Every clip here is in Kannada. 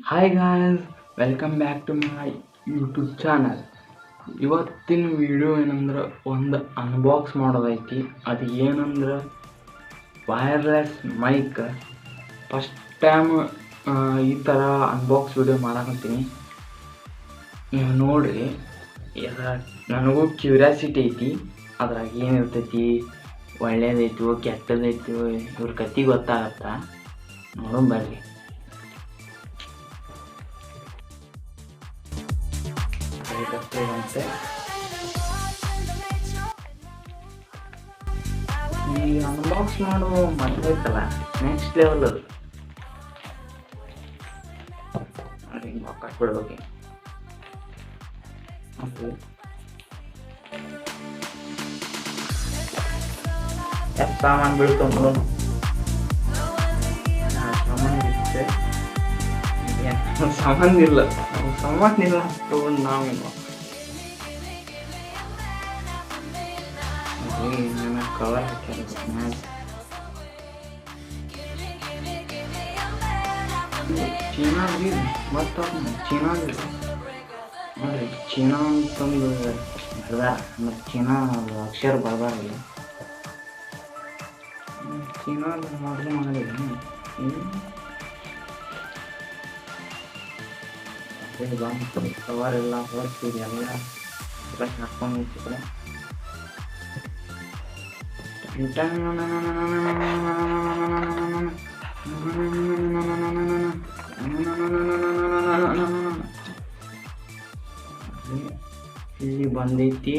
Hi guys, welcome back to my YouTube channel. ಇವತ್ತಿನ ವಿಡಿಯೋ ಏನಂದ್ರೆ ಒಂದು ಅನ್ಬಾಕ್ಸ್ ಮಾಡೋದೈತಿ. ಅದು ಏನಂದ್ರೆ ವೈರ್ಲೆಸ್ ಮೈಕ್. ಫಸ್ಟ್ ಟೈಮ್ ಈ ಥರ ಅನ್ಬಾಕ್ಸ್ ವಿಡಿಯೋ ಮಾಡಕತ್ತೀನಿ. ನೀವು ನೋಡ್ರಿ, ನನಗೂ ಕ್ಯೂರಿಯಾಸಿಟಿ ಐತಿ ಅದ್ರಾಗ ಏನಿರ್ತೈತಿ, ಒಳ್ಳೇದೈತೋ ಕೆಟ್ಟದೈತೋ ಇವ್ರ ಕತೆ ಗೊತ್ತಾಗತ್ತಾ. ನೋಡೋಣ ಬರ್ರಿ. ಈ ಅನ್ಬಾಕ್ಸ್ ಮಾಡೋ ಮತ್ತೈತಲ್ಲ ನೆಕ್ಸ್ಟ್ ಲೆವೆಲ್ ಅದು. ಹಿಂಗೆ ಹಾಕಿಬಿಡ್ಬೇಕು. ಸಾಮಾನು ಬೀಳ್ಕೊಂಡು ಸಾಮಾನಿಲ್ಲ ತಗೊಂಡು ನಾವೇನು ಕವರ್ ಹಾಕ್ಯಾರ. ಚೀನಾದ್ರಿ ಮತ್ತು ನೋಡ್ರಿ, ಚೀನಾ ಅಂತಂದು ಬರ್ದಾರ. ಮತ್ತು ಚೀನಾ ಅಕ್ಷರ ಬರ್ದಾರಿಲ್ಲ. ಚೀನಾದ ಮಾಡ್ರಿ ಬಂತು ಕವರ್ ಎಲ್ಲ ಹೊರತೀರಿ ಎಲ್ಲ ಹಾಕೊಂಡು ಕಡೆ ಇಲ್ಲಿ ಬಂದೈತಿ.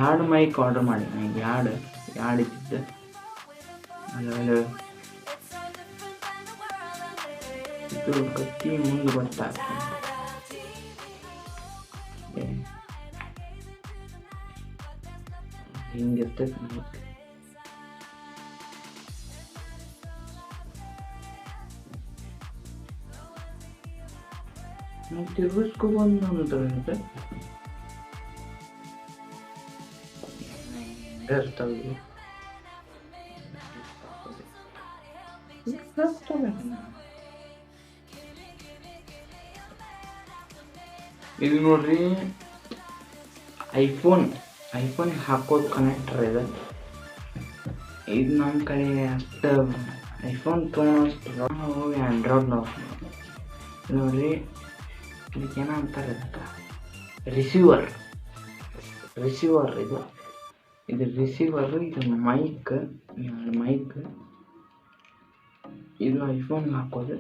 ಎರಡು ಮೈಕ್ ಆರ್ಡರ್ ಮಾಡಿ ನನಗೆ ಎರಡು ಇದ್ದಿದ್ದು. ಆಮೇಲೆ ಇದು ಕತ್ತಿ ಮುಂದೆ ಗೊತ್ತಾಗ್ತದೆ. ಹಿಂಗಿರ್ತೈತೆ ನಮಗೆ. ನಾವು ತಿರ್ಗಿಸ್ಕೊಬಂದು ಇರ್ತವೆ. ಇದು ನೋಡ್ರಿ, ಐಫೋನ್ ಹಾಕೋದು ಕನೆಕ್ಟರ್ ಇದೆ. ಇದು ನಮ್ಮ ಕಡೆ ಅಷ್ಟು ಐಫೋನ್ ತೊಗೊಳೋಷ್ಟು ಹೋಗಿ ಆ್ಯಂಡ್ರಾಯ್ಡ್ ನೋಡ್ರಿ. ಇದಕ್ಕೇನ ಅಂತಾರೆ, ರಿಸೀವರ್ ಇದು ರಿಸೀವರ್. ಇದು ಮೈಕ್ ಇದು ಐಫೋನ್ಗೆ ಹಾಕೋದು.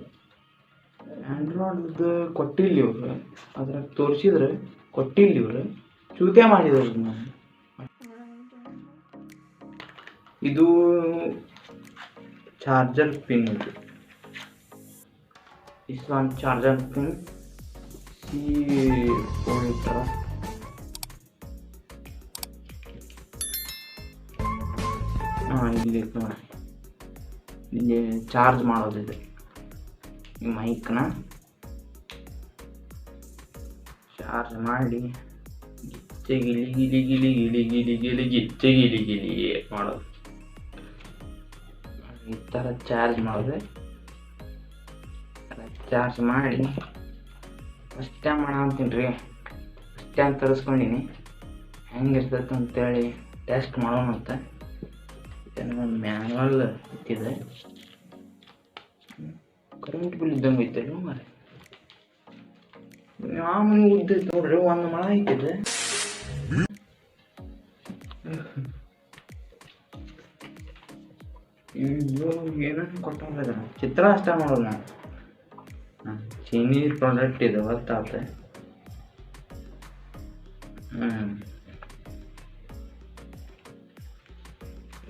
ಆ್ಯಂಡ್ರಾಯ್ಡ್ದು ಕೊಟ್ಟಿಲ್ಲ ಇವರು, ಅದ್ರಾಗ ತೋರಿಸಿದ್ರೆ ಕೊಟ್ಟಿಲ್ಲ ಇವರು, ಚೂತೆ ಮಾಡಿದ್ರು ನಾನು. ಇದು ಚಾರ್ಜರ್ ಪಿನ್. ಒಂದು ಚಾರ್ಜರ್ ಪಿನ್ ಥರ. ಇಲ್ಲಿ ನೋಡಿ, ಇಲ್ಲಿ ಚಾರ್ಜ್ ಮಾಡೋದಿದೆ. ಈ ಮೈಕ್ನ ಚಾರ್ಜ್ ಮಾಡಿ ಗಿಲಿ ಮಾಡೋದು. ಈ ಥರ ಚಾರ್ಜ್ ಮಾಡಿದ್ರೆ ಚಾರ್ಜ್ ಮಾಡಿ ಫಸ್ಟ್ ಟೈಮ್ ಮಾಡಂತೀನಿ ರೀ. ಫಸ್ಟ್ ಟೈಮ್ ತರಿಸ್ಕೊಂಡಿನಿ, ಹೆಂಗಿರ್ತೈತೆ ಅಂತೇಳಿ ಟೆಸ್ಟ್ ಮಾಡೋಣ ಅಂತ. ಒಂದು ಮ್ಯಾನ್ಯಲ್ ಇಟ್ಟಿದೆ. ಕರೆಂಟ್ ಬಿಲ್ ಇದ್ದಂಗೆ ಐತಲ್ಲ ಮಾರೆ. ಯಾವ ಮನೆ ಉದ್ದೈತೆ ನೋಡ್ರಿ, ಒಂದು ಮಳ ಐತಿದೆ. ಏನೇನು ಕೊಟ್ಟ ಚಿತ್ರ ಅಷ್ಟ ಮಾಡೋದು ನಾವು. ಚೀನಿ ಪ್ರಾಡಕ್ಟ್ ಇದು ಗೊತ್ತಾತ.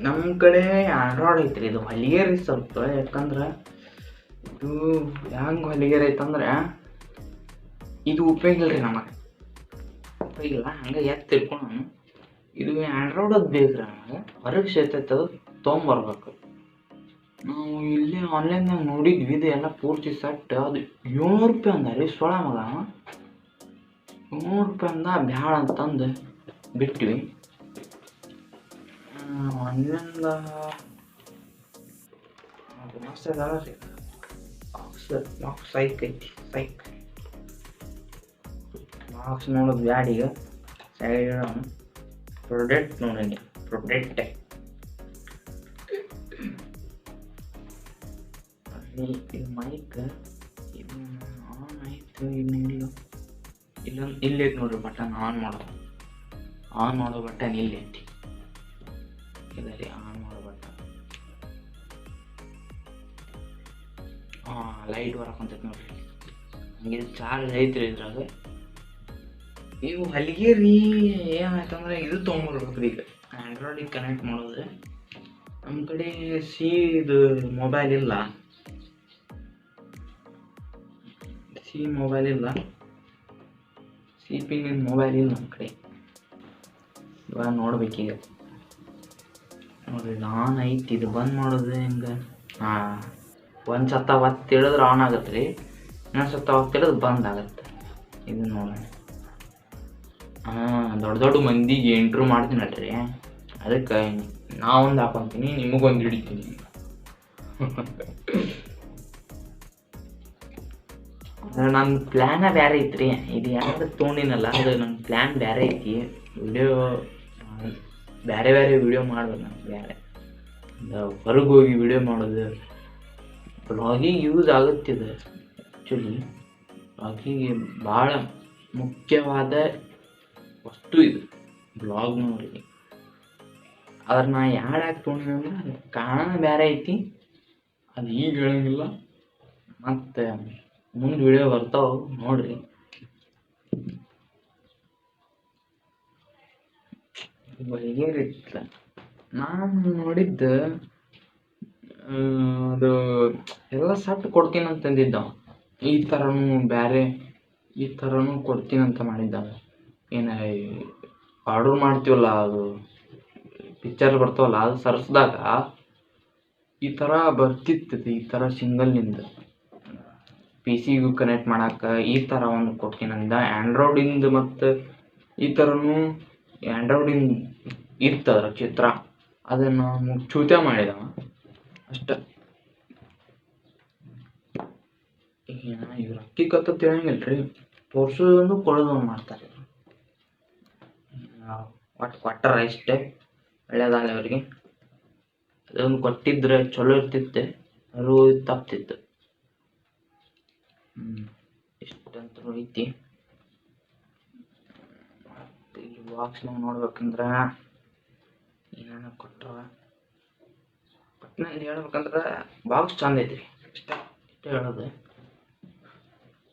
ನಮ್ಮ ಕಡೆ ಆಂಡ್ರಾಯ್ಡ್ ಐತ್ರಿ. ಇದು ಹೊಲಿಗೆರಿ ಸ್ವಲ್ಪ, ಯಾಕಂದ್ರೆ ಇದು ಹೆಂಗೆ ಹೊಲಿಗೆರಿ ಐತಂದ್ರೆ ಇದು ಉಪಯೋಗ ಇಲ್ರಿ ನಮಗೆ, ಉಪಯೋಗ ಇಲ್ಲ. ಹಂಗೆ ತಿಳ್ಕೊಂಡು ಇದು ಆಂಡ್ರಾಯ್ಡ್ ಅದು ಬೇಕ್ರಿ ನಮಗೆ. ಹೊರಗೆ ಸೇತೈತೆ, ಅದು ತೊಗೊಂಬರ್ಬೇಕು. ನಾವು ಇಲ್ಲಿ ಆನ್ಲೈನ್ದಾಗ ನೋಡಿದ್ವಿ, ಇದು ಎಲ್ಲ ಪೂರ್ತಿ ಸೆಟ್. ಅದು 700 ರೂಪಾಯಿ ಅಂದ ರೀ ಸೊಳ ಮಗ. 700 ರೂಪಾಯಿ ಅಂದ, ಬ್ಯಾಡ ಅಂತಂದು ಬಿಟ್ವಿ. ಆನ್ಲೈನ್ದಾಗ ಮಸ್ತ್ ಅದ ರೀ. ಬಾಕ್ಸ್ ಸೈಕ್ ಐತಿ ಸೈಕ್. ಬಾಕ್ಸ್ ನೋಡೋದು ಬ್ಯಾಡ ಈಗ, ಸೈಡ್ ಪ್ರೊಡಕ್ಟ್ ನೋಡಿ, ಪ್ರೊಡಕ್ಟ್ ಇದು ಮೈಕ್. ಇದು ಆನ್ ಆಯ್ತು, ಇನ್ನಿಲ್ಲ ಇಲ್ಲೈತಿ ನೋಡ್ರಿ ಬಟನ್ ಆನ್ ಮಾಡೋ ಬಟನ್ ಇಲ್ಲೈತಿ. ಇದರಲ್ಲಿ ಆನ್ ಮಾಡೋ ಬಟನ್ ಲೈಟ್ ಬರಕಂತೈತಿ ನೋಡ್ರಿ. ಹಂಗೆ ಚಾರ್ಜ್ ಐತ್ರಿ ಇದ್ರಾಗ. ಇವು ಹಲಿಗೆ ರೀ ಏನಾಯ್ತಂದ್ರೆ ಇದು ತೊಗೊಂಡ್ಬರ್ಬೇಕ್ರಿ ಈಗ ಆ್ಯಂಡ್ರಾಯ್ಡಿಗೆ ಕನೆಕ್ಟ್ ಮಾಡೋದು. ನಮ್ಮ ಕಡೆ ಇದು ಮೊಬೈಲ್ ಇಲ್ಲ, ಮೊಬೈಲ್ ಇಲ್ಲ, ಪಿನ್ ಮೊಬೈಲ್ ಇಲ್ಲ ನಮ್ಮ ಕಡೆ. ಇವಾಗ ನೋಡ್ಬೇಕೀಗ ನೋಡ್ರಿ, ಆನ್ ಐತಿ. ಇದು ಬಂದ್ ಮಾಡೋದು ಹೆಂಗೆ? ಒಂದು ಸತ್ತ ಒತ್ತು ಹೇಳಿದ್ರೆ ಆನ್ ಆಗತ್ತೆ ರೀ, ಇನ್ನೊಂದು ಸತ್ತ ಒತ್ತು ಹೇಳಿದ್ರೆ ಬಂದ್ ಆಗತ್ತೆ. ಇದು ನೋಡೋಣ. ದೊಡ್ಡ ಮಂದಿಗೆ ಇಂಟ್ರೂ ಮಾಡ್ತೀನಲ್ರಿ, ಅದಕ್ಕೆ ನಾವೊಂದು ಹಾಕೊತೀನಿ, ನಿಮಗೊಂದು ಹಿಡಿತೀನಿ. ನನ್ನ ಪ್ಲ್ಯಾನ ಬೇರೆ ಐತ್ರಿ. ಇದು ಯಾರು ತೊಗೊಂಡಿನಲ್ಲ, ಅದು ನನ್ನ ಪ್ಲ್ಯಾನ್ ಬೇರೆ ಐತಿ. ಬೇರೆ ವಿಡಿಯೋ ಮಾಡ್ಬೇಕು. ನಾನು ಬೇರೆ ಹೊರಗೆ ಹೋಗಿ ವಿಡಿಯೋ ಮಾಡೋದು, ಬ್ಲಾಗಿಗೆ ಯೂಸ್ ಆಗುತ್ತಿದೆ. ಆ್ಯಕ್ಚುಲಿ ಬ್ಲಾಗಿಗೆ ಭಾಳ ಮುಖ್ಯವಾದ ವಸ್ತು ಇದು ಬ್ಲಾಗ್ ನೋಡಿ. ಆದ್ರೆ ನಾ ಯಾಕೆ ತೊಗೊಂಡಿನಂದ್ರೆ ಕಾರಣ ಬೇರೆ ಐತಿ, ಅದು ಈಗ ಹೇಳಂಗಿಲ್ಲ. ಮತ್ತು ಮುಂದೆ ವಿಡಿಯೋ ಬರ್ತಾವೆ ನೋಡ್ರಿ. ಇತ್ತು ನಾನು ನೋಡಿದ್ದು, ಅದು ಎಲ್ಲ ಸಟ್ ಕೊಡ್ತೀನಿ ಅಂತಂದಿದ್ದ. ಈ ಥರನೂ ಕೊಡ್ತೀನಂತ ಮಾಡಿದ್ದಾವೆ. ಏನು ಆರ್ಡರ್ ಮಾಡ್ತೀವಲ್ಲ, ಅದು ಪಿಕ್ಚರ್ ಬರ್ತಾವಲ್ಲ, ಅದು ಸರ್ಸ್ದಾಗ ಈ ಥರ ಬರ್ತಿತ್ತು. ಈ ಥರ ಸಿಂಗಲ್ನಿಂದ PC-ಗೂ ಕನೆಕ್ಟ್ ಮಾಡಕ್ಕೆ ಈ ಥರ ಒಂದು ಕೊಡ್ತೀನಂದ. ಆ್ಯಂಡ್ರಾಯ್ಡಿಂದು ಮತ್ತು ಈ ಥರನೂ ಆ್ಯಂಡ್ರಾಯ್ಡಿಂದ ಇತ್ತು ಅದರ ಚಿತ್ರ. ಅದನ್ನು ಚೂತ್ಯ ಮಾಡಿದವ ಅಷ್ಟ. ಇವ್ರು ಹಕ್ಕಿಕತ್ತ ತಿಳಂಗಿಲ್ರಿ, ತೋರ್ಸೋದೊಂದು ಕೊಡೋದೊಂದು ಮಾಡ್ತಾರೆ. ಒಟ್ಟು ಕೊಟ್ಟರ ಇಷ್ಟೇ ಒಳ್ಳೇದಾಗಲಿ ಅವ್ರಿಗೆ. ಅದೊಂದು ಕೊಟ್ಟಿದ್ರೆ ಚಲೋ ಇರ್ತಿತ್ತೆ, ಅದು ತಪ್ತಿತ್ತು. ಇಷ್ಟಂತೂ ಐತಿ. ಈ ಬಾಕ್ಸ್ನಾಗ ನೋಡ್ಬೇಕಂದ್ರೆ ಏನೇನು ಕೊಟ್ಟವ, ಒಟ್ಟಿನಲ್ಲಿ ಹೇಳ್ಬೇಕಂದ್ರೆ ಬಾಕ್ಸ್ ಚಂದ ಐತ್ರಿ. ಇಷ್ಟೇ ಹೇಳೋದು.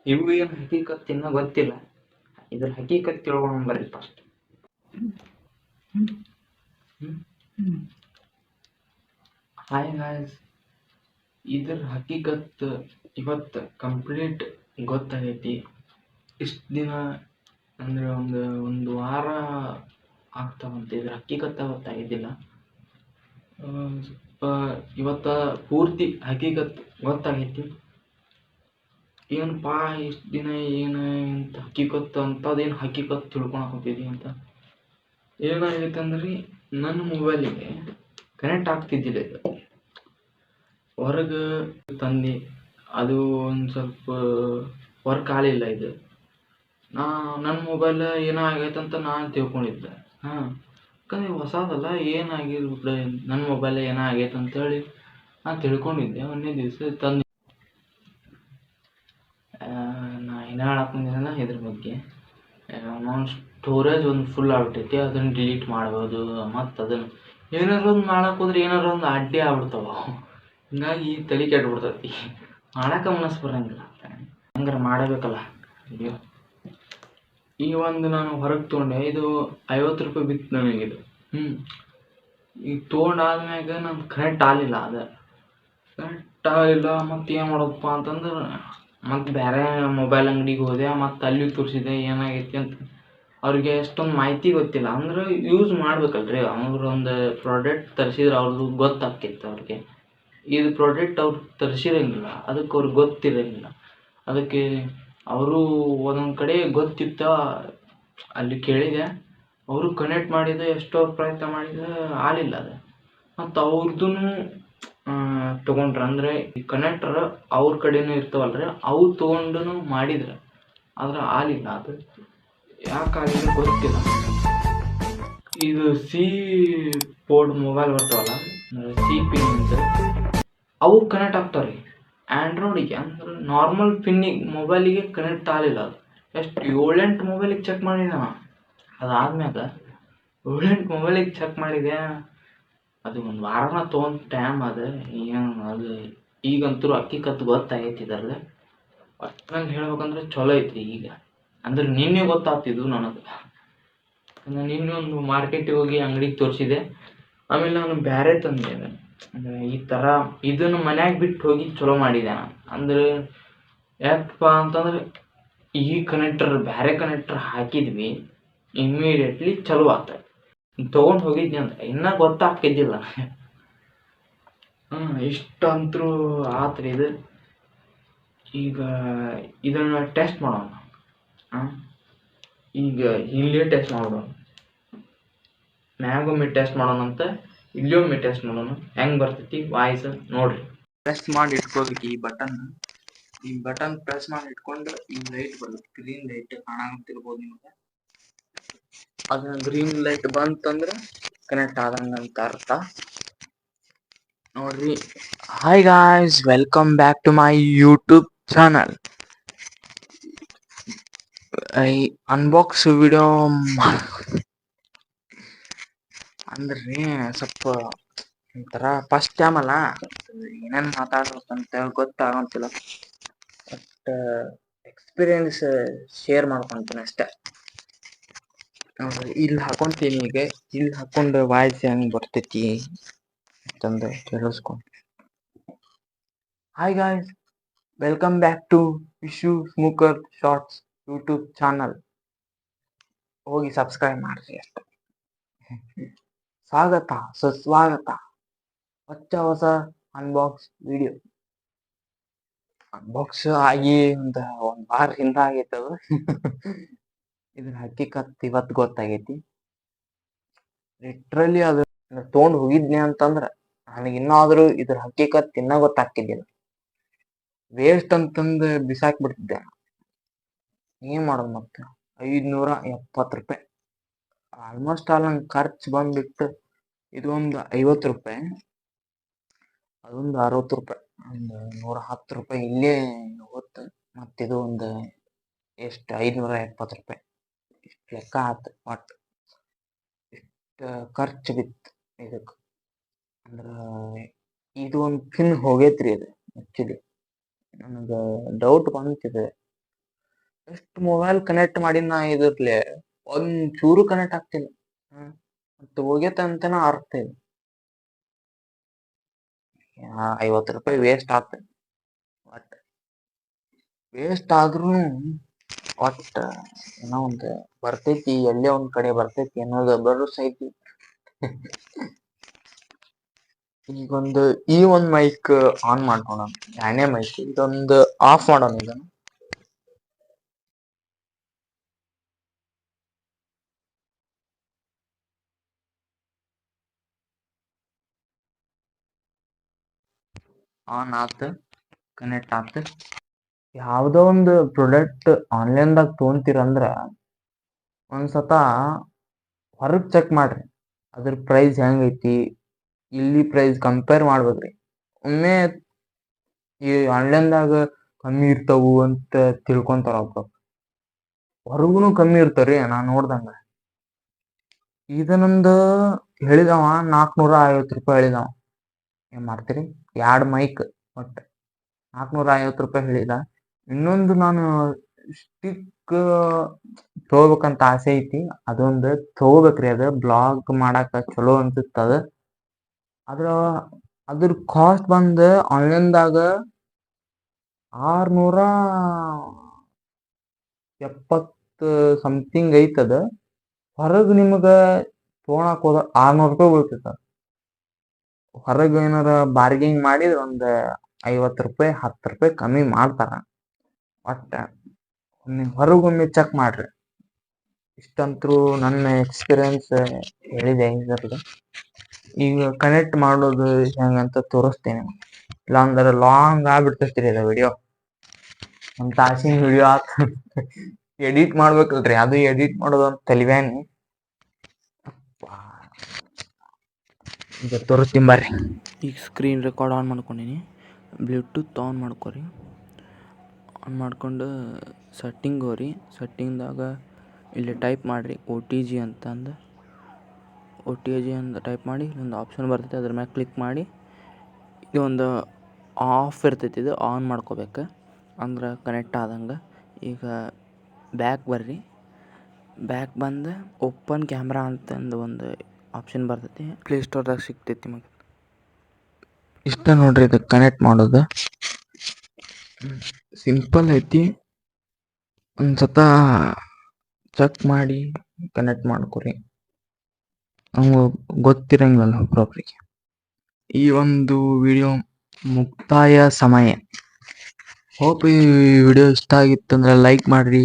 ಇವು ಏನು ಹಕೀಕತ್ ಇನ್ನೂ ಗೊತ್ತಿಲ್ಲ. ಇದ್ರ ಹಕೀಕತ್ ತಿಳ್ಕೊಂಡು ಬರ್ರಿ ಫಸ್ಟ್. ಹಾಯ್ ಗಾಯ್ಸ್, ಇದ್ರ ಹಕೀಕತ್ ಇವತ್ತು ಕಂಪ್ಲೀಟ್ ಗೊತ್ತಾಗೈತಿ. ಇಷ್ಟು ದಿನ ಅಂದರೆ ಒಂದು ವಾರ ಆಗ್ತಾವಂತೆ. ಇದ್ರ ಹಕೀಕತ್ತ ಗೊತ್ತಾಗಿದ್ದಿಲ್ಲ. ಸ್ವಲ್ಪ ಇವತ್ತು ಪೂರ್ತಿ ಹಕೀಕತ್ ಗೊತ್ತಾಗೈತಿ. ಏನಪ್ಪ ಇಷ್ಟು ದಿನ ಏನು ಅಂತ ಹಕೀಕತ್ತು ಅಂಥದ್ದೇನು ಹಕೀಕತ್ತು ತಿಳ್ಕೊಳಕ್ಕೆ ಹೋಗ್ತಿದ್ವಿ ಅಂತ. ಏನಾಗೈತೆ ಅಂದ್ರೆ ನನ್ನ ಮೊಬೈಲಿಗೆ ಕನೆಕ್ಟ್ ಆಗ್ತಿದ್ದಿಲ್ಲ. ಇದು ಹೊರಗೆ ತಂದು ಅದು ಒಂದು ಸ್ವಲ್ಪ ವರ್ಕ್ ಆಗಲಿಲ್ಲ. ಇದು ನನ್ನ ಮೊಬೈಲ್ ಏನೋ ಆಗೈತಂತ ನಾನು ತಿಳ್ಕೊಂಡಿದ್ದೆ. ಯಾಕಂದ್ರೆ ಹೊಸದಲ್ಲ, ಏನಾಗಿರ್ಬಿಟ್ರೆ ನನ್ನ ಮೊಬೈಲ್ ಏನೋ ಆಗೈತೆ ಅಂತೇಳಿ ನಾನು ತಿಳ್ಕೊಂಡಿದ್ದೆ. ಒಂದೇ ದಿವಸ ತಂದು ನಾ ಏನೋ ಹೇಳಕ್ಕೆ ಇದ್ರ ಬಗ್ಗೆ. ನಾನು ಸ್ಟೋರೇಜ್ ಒಂದು ಫುಲ್ ಆಗ್ಬಿಟ್ಟೈತಿ, ಅದನ್ನು ಡಿಲೀಟ್ ಮಾಡ್ಬೋದು. ಮತ್ತು ಅದನ್ನು ಏನಾರು ಒಂದು ಮಾಡಕ್ಕೆ ಹೋದ್ರೆ ಏನಾರು ಒಂದು ಅಡ್ಡಿ ಆಗ್ಬಿಡ್ತಾವೆ. ಹಿಂಗಾಗಿ ತಲೆ ಕೆಟ್ಬಿಡ್ತೈತಿ, ಮಾಡಕ್ಕೆ ಮನಸ್ಸು ಬರೋಂಗಿಲ್ಲ. ಹಂಗಾರೆ ಮಾಡಬೇಕಲ್ಲ ವಿಡಿಯೋ. ಈ ಒಂದು ನಾನು ಹೊರಗೆ ತೊಗೊಂಡೆ, ಇದು 50 ರೂಪಾಯಿ ಬಿತ್ತು ನನಗಿದು. ಈಗ ತೊಗೊಂಡಾದ್ಮ್ಯಾಗ ನಾನು ಕನೆಕ್ಟ್ ಆಗಲಿಲ್ಲ. ಕನೆಕ್ಟ್ ಆಗಲಿಲ್ಲ. ಮತ್ತು ಏನು ಮಾಡೋದಪ್ಪ ಅಂತಂದ್ರೆ ಮತ್ತು ಬೇರೆ ಮೊಬೈಲ್ ಅಂಗಡಿಗೆ ಹೋದೆ. ಮತ್ತು ಅಲ್ಲಿ ತೋರಿಸಿದೆ ಏನಾಗೈತಿ ಅಂತ. ಅವ್ರಿಗೆ ಎಷ್ಟೊಂದು ಮಾಹಿತಿ ಗೊತ್ತಿಲ್ಲ. ಅಂದ್ರೆ ಯೂಸ್ ಮಾಡ್ಬೇಕಲ್ರಿ. ಅವ್ರು ಒಂದು ಪ್ರಾಡಕ್ಟ್ ತರಿಸಿದ್ರೆ ಅವ್ರದ್ದು ಗೊತ್ತಾಗ್ತಿತ್ತು ಅವ್ರಿಗೆ. ಇದು ಪ್ರಾಡಕ್ಟ್ ಅವ್ರು ತರಿಸಿರಂಗಿಲ್ಲ, ಅದಕ್ಕೆ ಅವ್ರಿಗೆ ಗೊತ್ತಿರಂಗಿಲ್ಲ. ಅದಕ್ಕೆ ಅವರು ಒಂದೊಂದು ಕಡೆ ಗೊತ್ತಿತ್ತ, ಅಲ್ಲಿ ಕೇಳಿದೆ. ಅವರು ಕನೆಕ್ಟ್ ಮಾಡಿದೆ, ಎಷ್ಟೋ ಪ್ರಯತ್ನ ಮಾಡಿದೆ, ಆಗಲಿಲ್ಲ ಅದು. ಮತ್ತು ಅವ್ರದ್ದು ತೊಗೊಂಡ್ರ ಅಂದರೆ ಈ ಕನೆಕ್ಟ್ರ್ ಅವ್ರ ಕಡೆನೂ ಇರ್ತಾವಲ್ರಿ ಅವು ತೊಗೊಂಡು ಮಾಡಿದ್ರೆ ಆದ್ರೆ ಆಗಲಿಲ್ಲ. ಅದು ಯಾಕೆ ಆಗಲಿಲ್ಲ ಗೊತ್ತಿಲ್ಲ. ಇದು ಸಿ ಬೋರ್ಡ್ ಮೊಬೈಲ್ ಬರ್ತಾವಲ್ಲ, ಸಿ ಪಿನ್ ಅಂತ ಅವು ಕನೆಕ್ಟ್ ಆಗ್ತಾವೆ ರೀ ಆ್ಯಂಡ್ರಾಯ್ಡಿಗೆ. ಅಂದ್ರೆ ನಾರ್ಮಲ್ ಪಿನ್ನಿಗೆ ಮೊಬೈಲಿಗೆ ಕನೆಕ್ಟ್ ಆಗಲಿಲ್ಲ. ಅದು ಎಷ್ಟು 7-8 ಮೊಬೈಲಿಗೆ ಚೆಕ್ ಮಾಡಿದೆ ನಾನು. ಅದಾದ್ಮ್ಯಾಗ 7-8 ಮೊಬೈಲಿಗೆ ಚೆಕ್ ಮಾಡಿದೆ. ಅದು ಒಂದು ವಾರನ ತೊಗೊಂಡು ಟೈಮ್ ಅದು ಏನು ಅದು ಈಗಂತೂ ಹಕ್ಕಿಕತ್ತು ಗೊತ್ತಾಗೈತಿ ಇದ್ರಲ್ಲಿ. ಒಟ್ಟಿನಲ್ಲಿ ಹೇಳ್ಬೇಕಂದ್ರೆ ಚಲೋ ಐತ್ರಿ ಈಗ. ಅಂದ್ರೆ ನಿನ್ನೆ ಗೊತ್ತಾಗ್ತಿದ್ವು ನನಗೆ. ನಾನು ನಿನ್ನೆ ಒಂದು ಮಾರ್ಕೆಟಿಗೆ ಹೋಗಿ ಅಂಗಡಿಗೆ ತೋರಿಸಿದೆ. ಆಮೇಲೆ ನಾನು ಬೇರೆ ತಂದೆ. ಅಂದರೆ ಈ ಥರ ಇದನ್ನು ಮನ್ಯಾಗ ಬಿಟ್ಟು ಹೋಗಿ ಚಲೋ ಮಾಡಿದೆ ನಾನು. ಅಂದರೆ ಯಾಕಪ್ಪ ಅಂತಂದ್ರೆ ಈ ಕನೆಕ್ಟರ್ ಬೇರೆ ಕನೆಕ್ಟರ್ ಹಾಕಿದ್ವಿ ಇಮ್ಮಿಡಿಯೇಟ್ಲಿ ಚಲೋ ಆಗ್ತದೆ. ತೊಗೊಂಡು ಹೋಗಿದ್ನಿ ಅಂದ್ರೆ ಇನ್ನೂ ಗೊತ್ತಾಗ್ತಿದ್ದಿಲ್ಲ. ಇಷ್ಟಂತರೂ ಆತ್ರಿ ಇದು. ಈಗ ಇದನ್ನು ಟೆಸ್ಟ್ ಮಾಡೋಣ. ಈಗ ಇಲ್ಲೇ ಟೆಸ್ಟ್ ಮಾಡೋಣ, ಮ್ಯಾಗೊಮ್ಮೆ ಟೆಸ್ಟ್ ಮಾಡೋಣಂತ ಇಲ್ಲೊಮ್ಮೆ ಟೆಸ್ಟ್ ಮಾಡೋಣ ಹೆಂಗೆ ಬರ್ತೈತಿ ವಾಯ್ಸ್ ನೋಡ್ರಿ. ಪ್ರೆಸ್ ಮಾಡಿ ಇಟ್ಕೋಬೇಕು ಈ ಬಟನ್ ಪ್ರೆಸ್ ಮಾಡಿ ಇಟ್ಕೊಂಡು ಈ ಲೈಟ್ ಬರುತ್ತೆ, ಗ್ರೀನ್ ಲೈಟ್ ಕಾಣಾಗ್ತಿರ್ಬೋದು ನಿಮಗೆ. ಅದನ್ನ ಗ್ರೀನ್ ಲೈಟ್ ಬಂತಂದ್ರೆ ಕನೆಕ್ಟ್ ಆದಂಗೆ ಅಂತ ಅರ್ಥ ನೋಡ್ರಿ. Hi guys, welcome back to my YouTube channel. ಈ ಅನ್ಬಾಕ್ಸ್ ವಿಡಿಯೋ ಅಂದ್ರೆ ಸ್ವಲ್ಪ ಒಂಥರ ಫಸ್ಟ್ ಟೈಮ್ ಅಲ್ಲ, ಏನೇನು ಮಾತಾಡ್ಬೇಕಂತ ಗೊತ್ತಾಗಂತಿಲ್ಲ. ಬಟ್ ಎಕ್ಸ್ಪೀರಿಯನ್ಸ್ ಶೇರ್ ಮಾಡ್ಕೊಂತೀನಿ ಅಷ್ಟೇ. ಇಲ್ಲಿ ಹಾಕೊಂತೀನಿ. ಈಗ ಇಲ್ಲಿ ಹಾಕೊಂಡು ವಾಯ್ಸ್ ಹೆಂಗೆ ಬರ್ತೈತಿ ಅಂತಂದು ಕೇಳಿಸ್ಕೊಂಡು. Hi guys, welcome back to Vishu smoker shorts YouTube channel. ಹೋಗಿ ಸಬ್ಸ್ಕ್ರೈಬ್ ಮಾಡ್ರಿ ಅಷ್ಟೇ. ಸ್ವಾಗತ ಸುಸ್ವಾಗತ ಹೊಸ ಅನ್ಬಾಕ್ಸ್ ವಿಡಿಯೋ. ಅನ್ಬಾಕ್ಸ್ ಆಗಿ ಒಂದು ವಾರ ಹಿಂದೆ ಆಗೈತದು. ಇದನ್ನ ಹಕ್ಕಿಕತ್ ಇವತ್ತು ಗೊತ್ತಾಗೈತಿ. ಲಿಟ್ರಲಿ ಅದು ತೊಗೊಂಡು ಹೋಗಿದ್ನಿ ಅಂತಂದ್ರೆ ನನಗೆ ಇನ್ನಾದ್ರೂ ಇದ್ರ ಹಕ್ಕಿಕತ್ ಇನ್ನೂ ಗೊತ್ತಾಗ್ತಿದ್ದಿಲ್ಲ. ವೇಸ್ಟ್ ಅಂತಂದು ಬಿಸಾಕ್ಬಿಡ್ತಿದ್ದೆ. ಏನ್ ಮಾಡೋದು ಮತ್ತೆ? 570 ರೂಪಾಯಿ ಆಲ್ಮೋಸ್ಟ್ ಆಲ್ ನಂಗೆ ಖರ್ಚು ಬಂದ್ಬಿಟ್ಟು ಇದೊಂದು 50 ರೂಪಾಯಿ, ಅದೊಂದು 60 ರೂಪಾಯಿ, ಒಂದು 110 ರೂಪಾಯಿ ಇಲ್ಲೇ ಹೋಗುತ್ತೆ. ಮತ್ತಿದು ಒಂದು ಎಷ್ಟು 570 ರೂಪಾಯಿ ಇಷ್ಟು ಲೆಕ್ಕ ಆಯ್ತು. ಒಟ್ಟು ಇಷ್ಟು ಖರ್ಚು ಬಿತ್ತು ಇದಕ್ಕೆ. ಅಂದ್ರೆ ಇದು ಒಂದು ಪಿನ್ ಹೋಗೈತ್ರಿ. ಇದು ಆ್ಯಕ್ಚುಲಿ ನನಗೆ ಡೌಟ್ ಬಂತಿದೆ, ಎಷ್ಟು ಮೊಬೈಲ್ ಕನೆಕ್ಟ್ ಮಾಡಿನ ನಾ ಇದ್ರಲ್ಲೇ ಒಂಚೂರು ಕನೆಕ್ಟ್ ಆಗ್ತಿಲ್ಲ. ಮತ್ತೆ ಹೋಗೈತೆ ಅಂತನ ಅರ್ಥ ಇಲ್ಲ. 50 ರೂಪಾಯಿ ವೇಸ್ಟ್ ಆಗ್ತದೆ. ಒಟ್ಟು ವೇಸ್ಟ್ ಆದ್ರೂ ಒಟ್ಟು ಏನೋ ಒಂದು ಬರ್ತೈತಿ, ಎಲ್ಲೇ ಒಂದ್ ಕಡೆ ಬರ್ತೈತಿ ಅನ್ನೋದು ಭರವಸೆ ಐತಿ. ಈಗೊಂದು ಈ ಒಂದು ಮೈಕ್ ಆನ್ ಮಾಡ್ಕೊಳೋಣ, ಎರಡನೇ ಮೈಕ್ ಇದೊಂದು ಆಫ್ ಮಾಡೋಣ. ಇದನ್ನು ಆನ್ ಆತ, ಕನೆಕ್ಟ್ ಆತ. ಯಾವುದೋ ಒಂದು ಪ್ರಾಡಕ್ಟ್ ಆನ್ಲೈನ್ದಾಗ ತೊಗೊಂತೀರಂದ್ರ ಒಂದ್ಸತ ಹೊರಗೆ ಚೆಕ್ ಮಾಡ್ರಿ, ಅದ್ರ ಪ್ರೈಸ್ ಹೆಂಗೈತಿ ಇಲ್ಲಿ ಪ್ರೈಸ್ ಕಂಪೇರ್ ಮಾಡ್ಬೇಕ್ರಿ. ಒಮ್ಮೆ ಈ ಆನ್ಲೈನ್ದಾಗ ಕಮ್ಮಿ ಇರ್ತಾವು ಅಂತ ತಿಳ್ಕೊಂತಾರ ಒಬ್ರು, ಹೊರಗುನು ಕಮ್ಮಿ ಇರ್ತಾವ್ರಿ. ನಾನು ನೋಡ್ದಂಗ ಇದನ್ನೊಂದು ಹೇಳಿದವ 450 ರೂಪಾಯಿ ಹೇಳಿದವ. ಏನ್ ಮಾಡ್ತೀರಿ? 2 ಮೈಕ್ ಒಟ್ಟು 450 ರೂಪಾಯಿ ಹೇಳಿದ. ಇನ್ನೊಂದು ನಾನು ಸ್ಟಿಕ್ ತಗೋಬೇಕಂತ ಆಸೆ ಐತಿ, ಅದೊಂದು ತಗೋಬೇಕ್ರಿ. ಅದು ಬ್ಲಾಗ್ ಮಾಡಾಕ ಚಲೋ ಅನ್ಸುತ್ತದ. ಅದ್ರ ಕಾಸ್ಟ್ ಬಂದು ಆನ್ಲೈನ್ದಾಗ 670 ಸಮಥಿಂಗ್ ಐತದ. ಹೊರಗೆ ನಿಮ್ಗೆ ತೊಗೊಳಕ್ ಹೋದ 600 ರೂಪಾಯಿ ಬೀಳ್ತೈತ. ಹೊರಗೆ ಏನಾರ ಬಾರ್ಗಿಂಗ್ ಮಾಡಿದ್ರೆ ಒಂದು 50 ರೂಪಾಯಿ 10 ರೂಪಾಯಿ ಕಮ್ಮಿ ಮಾಡ್ತಾರ. ಒಟ್ಟು ಹೊರಗೊಮ್ಮೆ ಚೆಕ್ ಮಾಡ್ರಿ. ಇಷ್ಟಂತರೂ ನನ್ನ ಎಕ್ಸ್ಪೀರಿಯನ್ಸ್ ಹೇಳಿದೆ ಇದರದ್ದು. ಈಗ ಕನೆಕ್ಟ್ ಮಾಡೋದು ಹೆಂಗಂತ ತೋರಿಸ್ತೇನೆ. ಇಲ್ಲಾಂದ್ರೆ ಲಾಂಗ್ ಆಗ್ಬಿಡ್ತೈತ್ರಿ ಅದು ವಿಡಿಯೋ. ಒಂದು ತಾಸಿನ ವಿಡಿಯೋ ಆತ. ಎಡಿಟ್ ಮಾಡ್ಬೇಕಲ್ರಿ, ಅದು ಎಡಿಟ್ ಮಾಡೋದು ಅಂತ ತಲಿಬ್ಯಾನಿ. ಈಗ ತೋರಿಸ್ತೀನಿ ಬರ್ರಿ. ಈಗ ಸ್ಕ್ರೀನ್ ರೆಕಾರ್ಡ್ ಆನ್ ಮಾಡ್ಕೊಂಡೀನಿ. ಬ್ಲೂಟೂತ್ ಆನ್ ಮಾಡ್ಕೊರಿ. ಆನ್ ಮಾಡ್ಕೊಂಡು ಸೆಟ್ಟಿಂಗ್ ಹೋಗ್ರಿ. ಸೆಟ್ಟಿಂಗ್ದಾಗ ಇಲ್ಲಿ ಟೈಪ್ ಮಾಡಿರಿ OTG ಅಂತಂದು. OTG ಅಂತ ಟೈಪ್ ಮಾಡಿ ಒಂದು ಆಪ್ಷನ್ ಬರ್ತೈತೆ, ಅದ್ರ ಮ್ಯಾಲೆ ಕ್ಲಿಕ್ ಮಾಡಿ ಇದು ಒಂದು ಆಫ್ ಇರ್ತೈತಿ, ಇದು ಆನ್ ಮಾಡ್ಕೋಬೇಕು ಅಂದ್ರೆ ಕನೆಕ್ಟ್ ಆದಂಗೆ. ಈಗ ಬ್ಯಾಕ್ ಬರ್ರಿ. ಬ್ಯಾಕ್ ಬಂದು ಓಪನ್ ಕ್ಯಾಮ್ರಾ ಅಂತಂದು ಒಂದು ಆಪ್ಷನ್ ಬರ್ತೈತಿ, ಪ್ಲೇಸ್ಟೋರ್ದಾಗ ಸಿಗ್ತೈತಿ ನಿಮಗೆ. ಇಷ್ಟ ನೋಡ್ರಿ ಇದಕ್ಕೆ ಕನೆಕ್ಟ್ ಮಾಡೋದು. ಸಿಂಪಲ್ ಐತಿ, ಒಂದು ಸತ ಚೆಕ್ ಮಾಡಿ ಕನೆಕ್ಟ್ ಮಾಡ್ಕೊರಿ. ನಮ್ಗೆ ಗೊತ್ತಿರಂಗಿಲ್ಲ ಒಬ್ಬೊಬ್ರಿಗೆ. ಈ ಒಂದು ವಿಡಿಯೋ ಮುಕ್ತಾಯ ಸಮಯ. ಹೋಪ್ ಈ ವಿಡಿಯೋ ಇಷ್ಟ ಆಗಿತ್ತು ಅಂದ್ರೆ ಲೈಕ್ ಮಾಡಿರಿ.